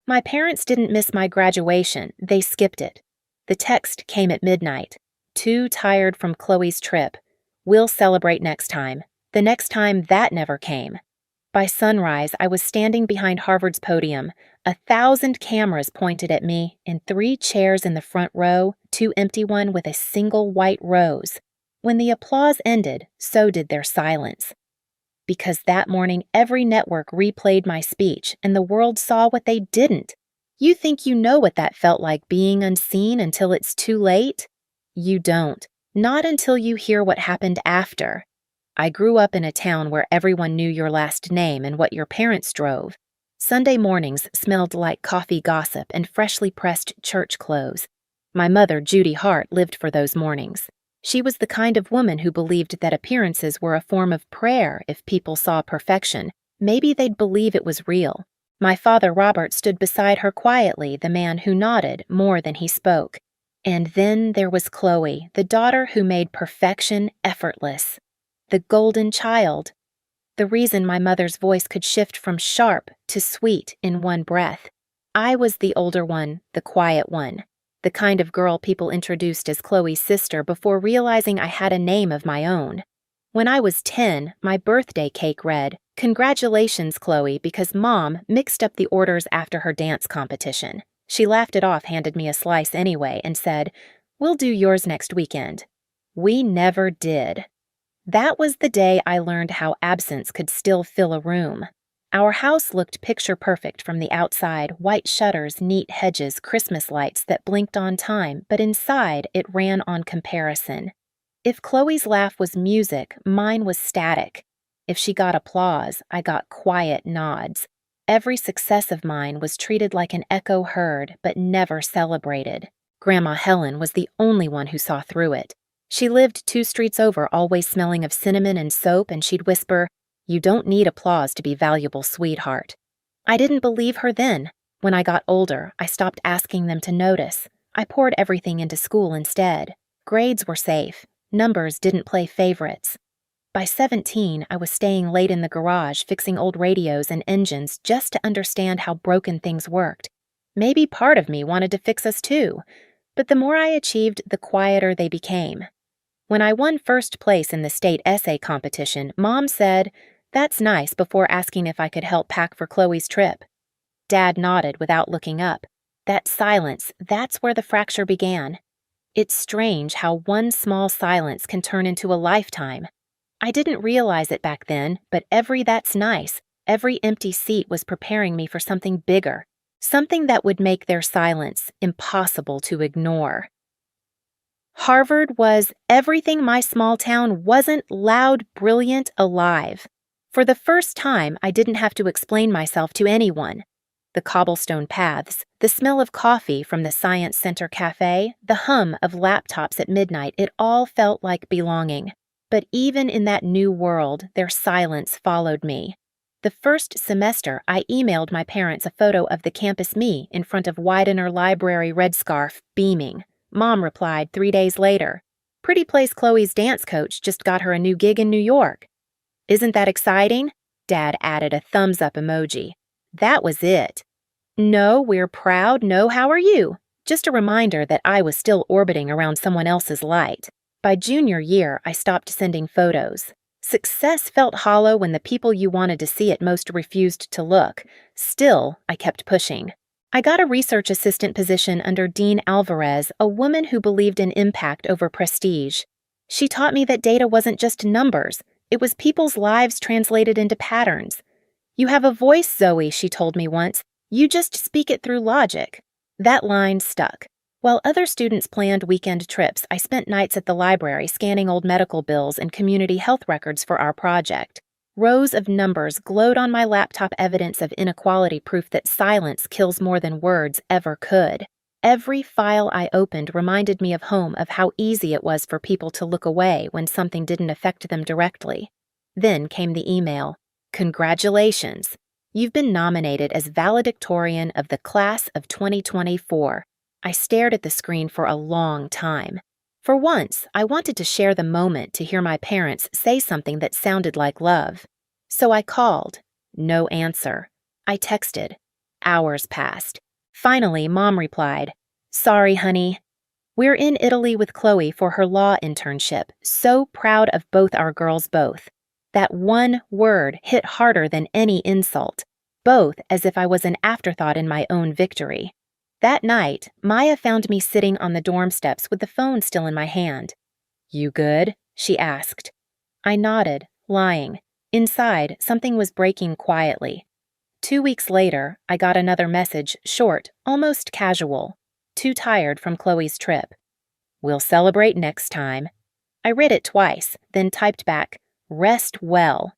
My parents didn't miss my graduation, they skipped it. The text came at midnight. Too tired from Chloe's trip. We'll celebrate next time. The next time that never came. By sunrise, I was standing behind Harvard's podium, 1,000 cameras pointed at me, and 3 chairs in the front row, 2 empty ones with a single white rose. When the applause ended, so did their silence. Because that morning every network replayed my speech, and the world saw what they didn't. You think you know what that felt like being unseen until it's too late? You don't. Not until you hear what happened after. I grew up in a town where everyone knew your last name and what your parents drove. Sunday mornings smelled like coffee gossip and freshly pressed church clothes. My mother, Zoe Hart, lived for those mornings. She was the kind of woman who believed that appearances were a form of prayer. If people saw perfection, maybe they'd believe it was real. My father, Robert, stood beside her quietly, the man who nodded more than he spoke. And then there was Chloe, the daughter who made perfection effortless. The golden child. The reason my mother's voice could shift from sharp to sweet in one breath. I was the older one, the quiet one. The kind of girl people introduced as Chloe's sister before realizing I had a name of my own. When I was 10, my birthday cake read, "Congratulations, Chloe," because Mom mixed up the orders after her dance competition. She laughed it off, handed me a slice anyway, and said, "We'll do yours next weekend." We never did. That was the day I learned how absence could still fill a room. Our house looked picture-perfect from the outside, white shutters, neat hedges, Christmas lights that blinked on time, but inside it ran on comparison. If Chloe's laugh was music, mine was static. If she got applause, I got quiet nods. Every success of mine was treated like an echo heard, but never celebrated. Grandma Helen was the only one who saw through it. She lived 2 streets over, always smelling of cinnamon and soap, and she'd whisper, "You don't need applause to be valuable, sweetheart." I didn't believe her then. When I got older, I stopped asking them to notice. I poured everything into school instead. Grades were safe. Numbers didn't play favorites. By 17, I was staying late in the garage fixing old radios and engines just to understand how broken things worked. Maybe part of me wanted to fix us too, but the more I achieved, the quieter they became. When I won first place in the state essay competition, Mom said, "That's nice," before asking if I could help pack for Chloe's trip. Dad nodded without looking up. That silence, that's where the fracture began. It's strange how one small silence can turn into a lifetime. I didn't realize it back then, but every "that's nice," every empty seat was preparing me for something bigger, something that would make their silence impossible to ignore. Harvard was everything my small town wasn't: loud, brilliant, alive. For the first time, I didn't have to explain myself to anyone. The cobblestone paths, the smell of coffee from the Science Center cafe, the hum of laptops at midnight, it all felt like belonging. But even in that new world, their silence followed me. The first semester, I emailed my parents a photo of the campus me in front of Widener Library red scarf, beaming. Mom replied 3 days later, "Pretty place Chloe's dance coach just got her a new gig in New York." "Isn't that exciting?" Dad added a thumbs-up emoji. That was it. "No, we're proud. No, how are you?" Just a reminder that I was still orbiting around someone else's light. By junior year, I stopped sending photos. Success felt hollow when the people you wanted to see it most refused to look. Still, I kept pushing. I got a research assistant position under Dean Alvarez, a woman who believed in impact over prestige. She taught me that data wasn't just numbers. It was people's lives translated into patterns. "You have a voice, Zoe," she told me once. "You just speak it through logic." That line stuck. While other students planned weekend trips, I spent nights at the library scanning old medical bills and community health records for our project. Rows of numbers glowed on my laptop, evidence of inequality, proof that silence kills more than words ever could. Every file I opened reminded me of home, of how easy it was for people to look away when something didn't affect them directly. Then came the email. "Congratulations. You've been nominated as valedictorian of the class of 2024. I stared at the screen for a long time. For once, I wanted to share the moment, to hear my parents say something that sounded like love. So I called. No answer. I texted. hours passed. Finally, Mom replied, "Sorry, honey. We're in Italy with Chloe for her law internship, so proud of both our girls both. That one word hit harder than any insult, both as if I was an afterthought in my own victory. That night, Maya found me sitting on the dorm steps with the phone still in my hand. "You good?" she asked. I nodded, lying. Inside, something was breaking quietly. 2 weeks later, I got another message, short, almost casual. Too tired from Chloe's trip. "We'll celebrate next time." I read it twice, then typed back, "Rest well."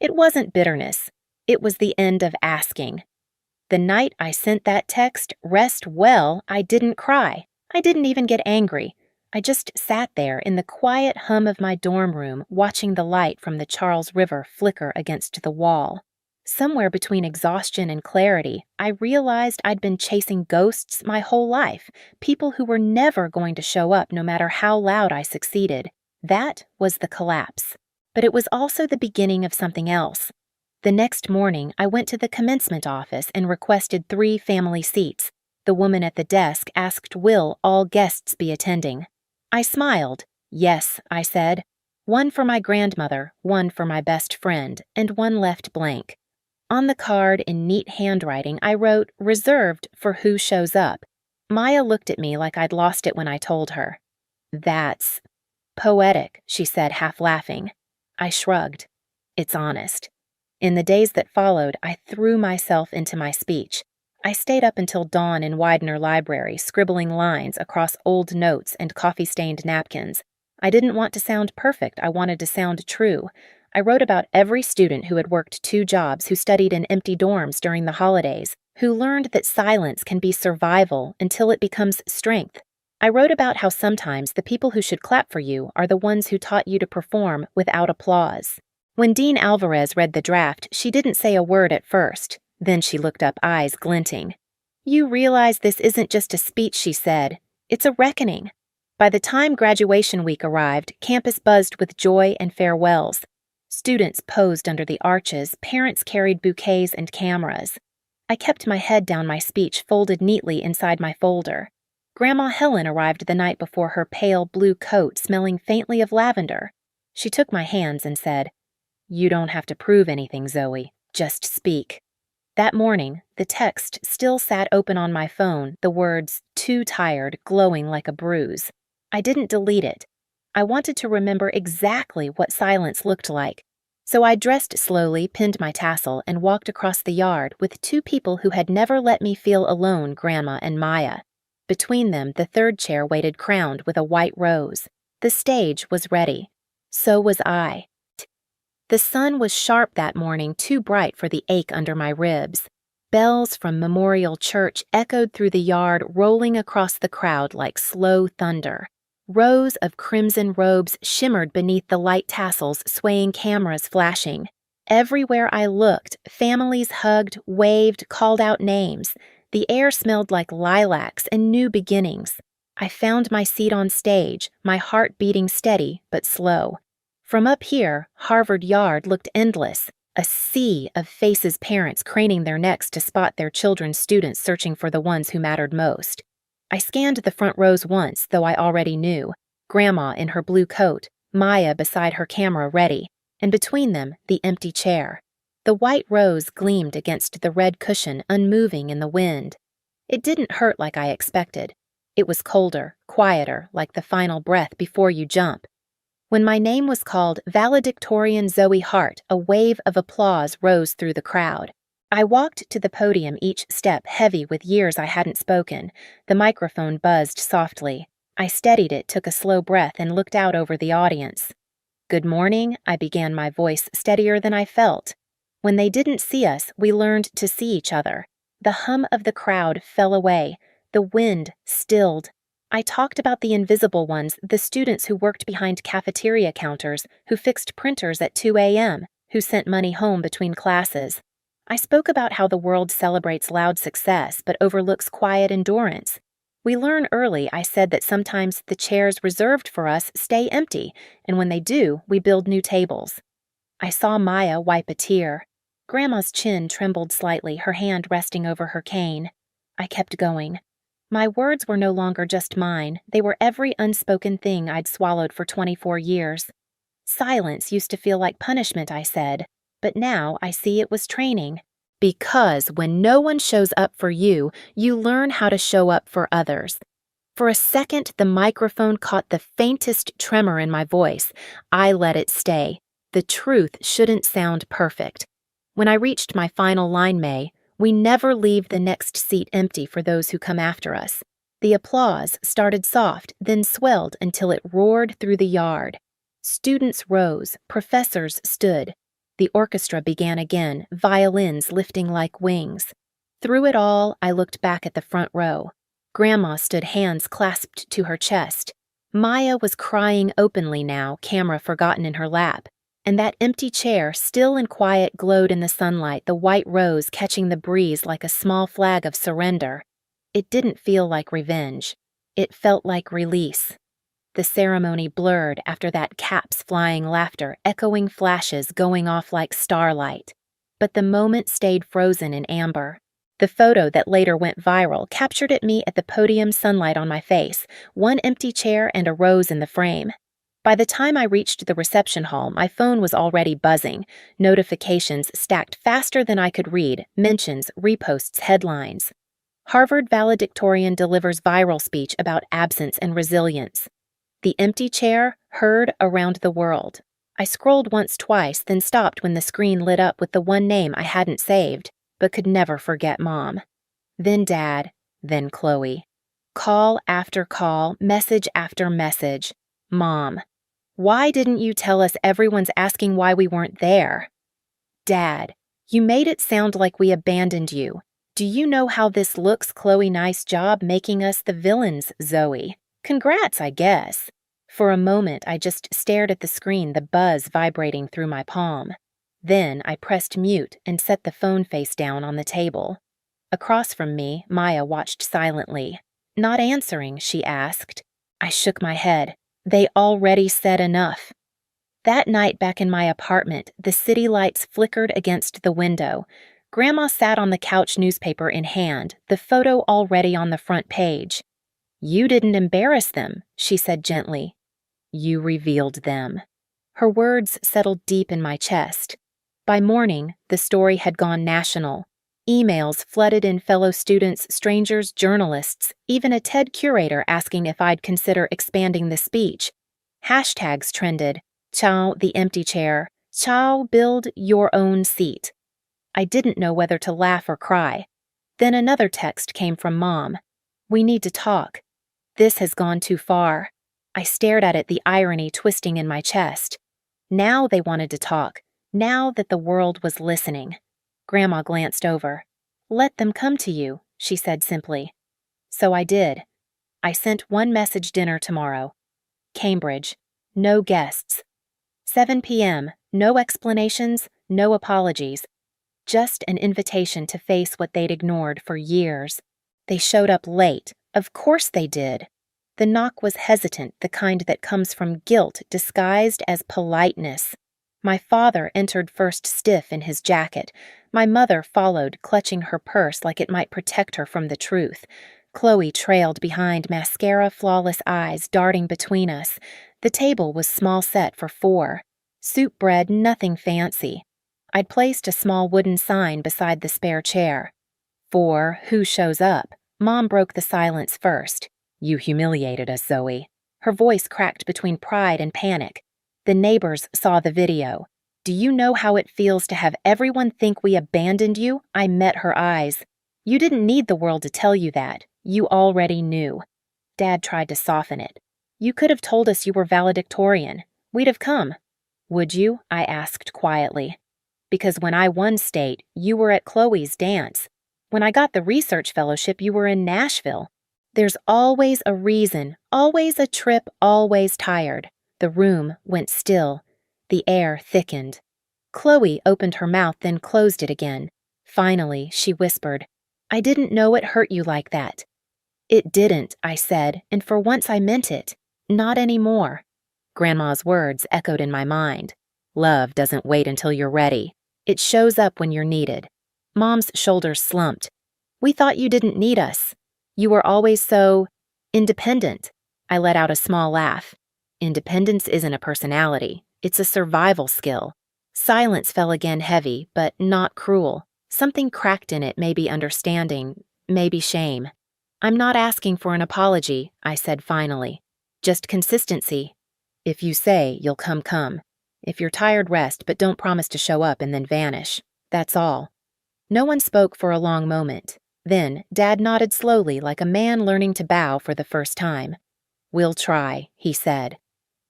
It wasn't bitterness. It was the end of asking. The night I sent that text, "Rest well," I didn't cry. I didn't even get angry. I just sat there in the quiet hum of my dorm room, watching the light from the Charles River flicker against the wall. Somewhere between exhaustion and clarity, I realized I'd been chasing ghosts my whole life, people who were never going to show up no matter how loud I succeeded. That was the collapse. But it was also the beginning of something else. The next morning, I went to the commencement office and requested 3 family seats. The woman at the desk asked will all guests be attending. I smiled. "Yes," I said. 1 for my grandmother, 1 for my best friend, and 1 left blank. On the card in neat handwriting, I wrote, "Reserved for who shows up." Maya looked at me like I'd lost it when I told her. "That's poetic," she said, half laughing. I shrugged. "It's honest." In the days that followed, I threw myself into my speech. I stayed up until dawn in Widener Library, scribbling lines across old notes and coffee-stained napkins. I didn't want to sound perfect, I wanted to sound true. I wrote about every student who had worked 2 jobs, who studied in empty dorms during the holidays, who learned that silence can be survival until it becomes strength. I wrote about how sometimes the people who should clap for you are the ones who taught you to perform without applause. When Dean Alvarez read the draft, she didn't say a word at first. Then she looked up, eyes glinting. "You realize this isn't just a speech," she said. "It's a reckoning." By the time graduation week arrived, campus buzzed with joy and farewells. Students posed under the arches, parents carried bouquets and cameras. I kept my head down, my speech folded neatly inside my folder. Grandma Helen arrived the night before, her pale blue coat smelling faintly of lavender. She took my hands and said, "You don't have to prove anything, Zoe. Just speak." That morning, the text still sat open on my phone, the words, "Too tired," glowing like a bruise. I didn't delete it. I wanted to remember exactly what silence looked like. So I dressed slowly, pinned my tassel, and walked across the yard with 2 people who had never let me feel alone, Grandma and Maya. Between them, the 3rd chair waited crowned with a white rose. The stage was ready. So was I. The sun was sharp that morning, too bright for the ache under my ribs. Bells from Memorial Church echoed through the yard, rolling across the crowd like slow thunder. Rows of crimson robes shimmered beneath the light tassels, swaying cameras flashing. Everywhere I looked, families hugged, waved, called out names. The air smelled like lilacs and new beginnings. I found my seat on stage, my heart beating steady but slow. From up here, Harvard Yard looked endless, a sea of faces, parents craning their necks to spot their children's students searching for the ones who mattered most. I scanned the front rows once, though I already knew. Grandma in her blue coat, Maya beside her camera ready, and between them, the empty chair. The white rose gleamed against the red cushion, unmoving in the wind. It didn't hurt like I expected. It was colder, quieter, like the final breath before you jump. When my name was called, valedictorian Zoe Hart, a wave of applause rose through the crowd. I walked to the podium, each step heavy with years I hadn't spoken. The microphone buzzed softly. I steadied it, took a slow breath, and looked out over the audience. "Good morning," I began, my voice steadier than I felt. When they didn't see us, we learned to see each other. The hum of the crowd fell away. The wind stilled. I talked about the invisible ones, the students who worked behind cafeteria counters, who fixed printers at 2 a.m., who sent money home between classes. I spoke about how the world celebrates loud success but overlooks quiet endurance. We learn early, I said, that sometimes the chairs reserved for us stay empty, and when they do, we build new tables. I saw Maya wipe a tear. Grandma's chin trembled slightly, her hand resting over her cane. I kept going. My words were no longer just mine. They were every unspoken thing I'd swallowed for 24 years. Silence used to feel like punishment, I said, but now I see it was training. Because when no one shows up for you, you learn how to show up for others. For a second, the microphone caught the faintest tremor in my voice. I let it stay. The truth shouldn't sound perfect. When I reached my final line, May, we never leave the next seat empty for those who come after us. The applause started soft, then swelled until it roared through the yard. Students rose, professors stood. The orchestra began again, violins lifting like wings. Through it all, I looked back at the front row. Grandma stood hands clasped to her chest. Maya was crying openly now, camera forgotten in her lap. And that empty chair, still and quiet, glowed in the sunlight, the white rose catching the breeze like a small flag of surrender. It didn't feel like revenge. It felt like release. The ceremony blurred after that cap's flying laughter, echoing flashes going off like starlight. But the moment stayed frozen in amber. The photo that later went viral captured at me at the podium, sunlight on my face, one empty chair and a rose in the frame. By the time I reached the reception hall, my phone was already buzzing, notifications stacked faster than I could read, mentions, reposts, headlines. Harvard valedictorian delivers viral speech about absence and resilience. The empty chair heard around the world. I scrolled once, twice, then stopped when the screen lit up with the one name I hadn't saved, but could never forget Mom. Then Dad, then Chloe. Call after call, message after message. Mom. Why didn't you tell us everyone's asking why we weren't there? Dad, you made it sound like we abandoned you. Do you know how this looks, Chloe? Nice job making us the villains, Zoe. Congrats, I guess. For a moment, I just stared at the screen, the buzz vibrating through my palm. Then I pressed mute and set the phone face down on the table. Across from me, Maya watched silently. Not answering, she asked. I shook my head. They already said enough. That night back in my apartment, the city lights flickered against the window. Grandma sat on the couch, newspaper in hand, the photo already on the front page. You didn't embarrass them, she said gently. You revealed them. Her words settled deep in my chest. By morning, the story had gone national. Emails flooded in, fellow students, strangers, journalists, even a TED curator asking if I'd consider expanding the speech. Hashtags trended. Chow the empty chair. Chow build your own seat. I didn't know whether to laugh or cry. Then another text came from Mom. We need to talk. This has gone too far. I stared at it, the irony twisting in my chest. Now they wanted to talk. Now that the world was listening. Grandma glanced over. Let them come to you, she said simply. So I did. I sent one message: dinner tomorrow. Cambridge. No guests. 7 p.m. No explanations, no apologies. Just an invitation to face what they'd ignored for years. They showed up late. Of course they did. The knock was hesitant, the kind that comes from guilt disguised as politeness. My father entered first, stiff in his jacket. My mother followed, clutching her purse like it might protect her from the truth. Chloe trailed behind, mascara, flawless eyes darting between us. The table was small set for 4. Soup bread, nothing fancy. I'd placed a small wooden sign beside the spare chair. For who shows up? Mom broke the silence first. You humiliated us, Zoe. Her voice cracked between pride and panic. The neighbors saw the video. Do you know how it feels to have everyone think we abandoned you? I met her eyes. You didn't need the world to tell you that. You already knew. Dad tried to soften it. You could have told us you were valedictorian. We'd have come. Would you? I asked quietly. Because when I won state, you were at Chloe's dance. When I got the research fellowship, you were in Nashville. There's always a reason, always a trip, always tired. The room went still. The air thickened. Chloe opened her mouth, then closed it again. Finally, she whispered, I didn't know it hurt you like that. It didn't, I said, and for once I meant it. Not anymore. Grandma's words echoed in my mind. Love doesn't wait until you're ready. It shows up when you're needed. Mom's shoulders slumped. We thought you didn't need us. You were always so independent. I let out a small laugh. Independence isn't a personality. It's a survival skill. Silence fell again heavy, but not cruel. Something cracked in it, maybe understanding, maybe shame. I'm not asking for an apology, I said finally. Just consistency. If you say you'll come, come. If you're tired, rest, but don't promise to show up and then vanish. That's all. No one spoke for a long moment. Then, Dad nodded slowly like a man learning to bow for the first time. We'll try, he said.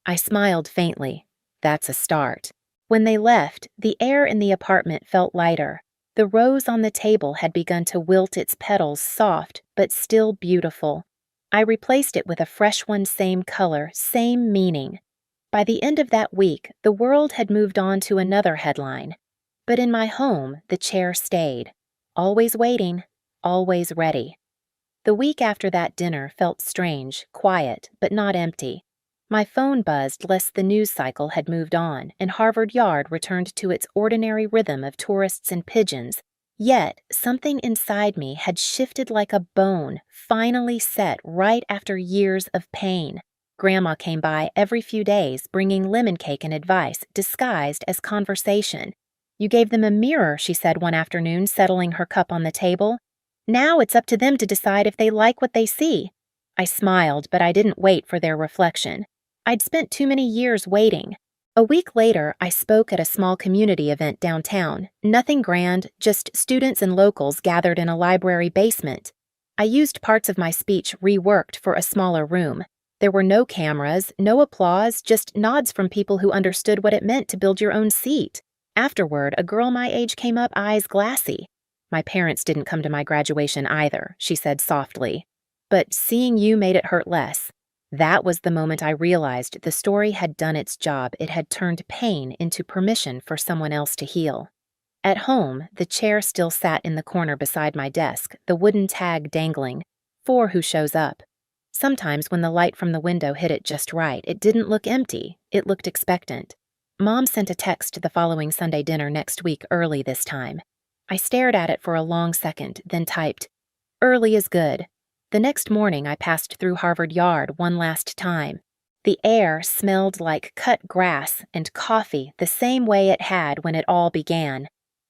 I smiled faintly. That's a start. When they left, the air in the apartment felt lighter. The rose on the table had begun to wilt its petals soft, but still beautiful. I replaced it with a fresh one, same color, same meaning. By the end of that week, the world had moved on to another headline. But in my home, the chair stayed. Always waiting, always ready. The week after that dinner felt strange, quiet, but not empty. My phone buzzed lest the news cycle had moved on, and Harvard Yard returned to its ordinary rhythm of tourists and pigeons. Yet, something inside me had shifted like a bone, finally set right after years of pain. Grandma came by every few days, bringing lemon cake and advice, disguised as conversation. You gave them a mirror, she said one afternoon, settling her cup on the table. Now it's up to them to decide if they like what they see. I smiled, but I didn't wait for their reflection. I'd spent too many years waiting. A week later, I spoke at a small community event downtown. Nothing grand, just students and locals gathered in a library basement. I used parts of my speech reworked for a smaller room. There were no cameras, no applause, just nods from people who understood what it meant to build your own seat. Afterward, a girl my age came up, eyes glassy. My parents didn't come to my graduation either, she said softly. But seeing you made it hurt less. That was the moment I realized the story had done its job. It had turned pain into permission for someone else to heal. At home, the chair still sat in the corner beside my desk, the wooden tag dangling. For who shows up. Sometimes when the light from the window hit it just right, it didn't look empty. It looked expectant. Mom sent a text to the following Sunday dinner next week early this time. I stared at it for a long second, then typed, "Early is good." The next morning, I passed through Harvard Yard one last time. The air smelled like cut grass and coffee the same way it had when it all began.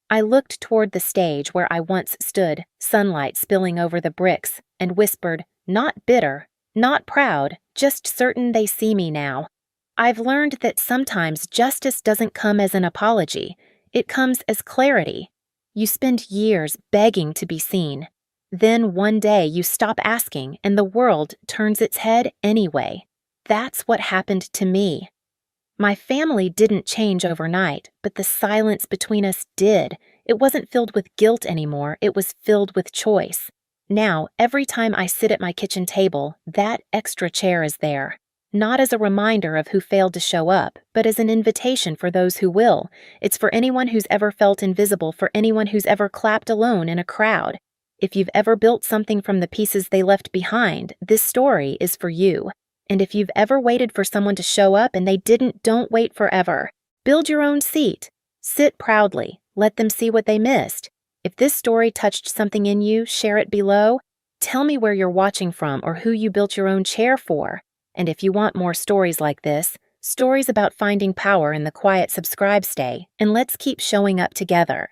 I looked toward the stage where I once stood, sunlight spilling over the bricks, and whispered, not bitter, not proud, just certain they see me now. I've learned that sometimes justice doesn't come as an apology. It comes as clarity. You spend years begging to be seen. Then one day you stop asking and the world turns its head anyway. That's what happened to me. My family didn't change overnight, but the silence between us did. It wasn't filled with guilt anymore, it was filled with choice. Now, every time I sit at my kitchen table, that extra chair is there. Not as a reminder of who failed to show up, but as an invitation for those who will. It's for anyone who's ever felt invisible, for anyone who's ever clapped alone in a crowd. If you've ever built something from the pieces they left behind, this story is for you. And if you've ever waited for someone to show up and they didn't, don't wait forever. Build your own seat. Sit proudly. Let them see what they missed. If this story touched something in you, share it below. Tell me where you're watching from or who you built your own chair for. And if you want more stories like this, stories about finding power in the quiet, subscribe, stay, and let's keep showing up together.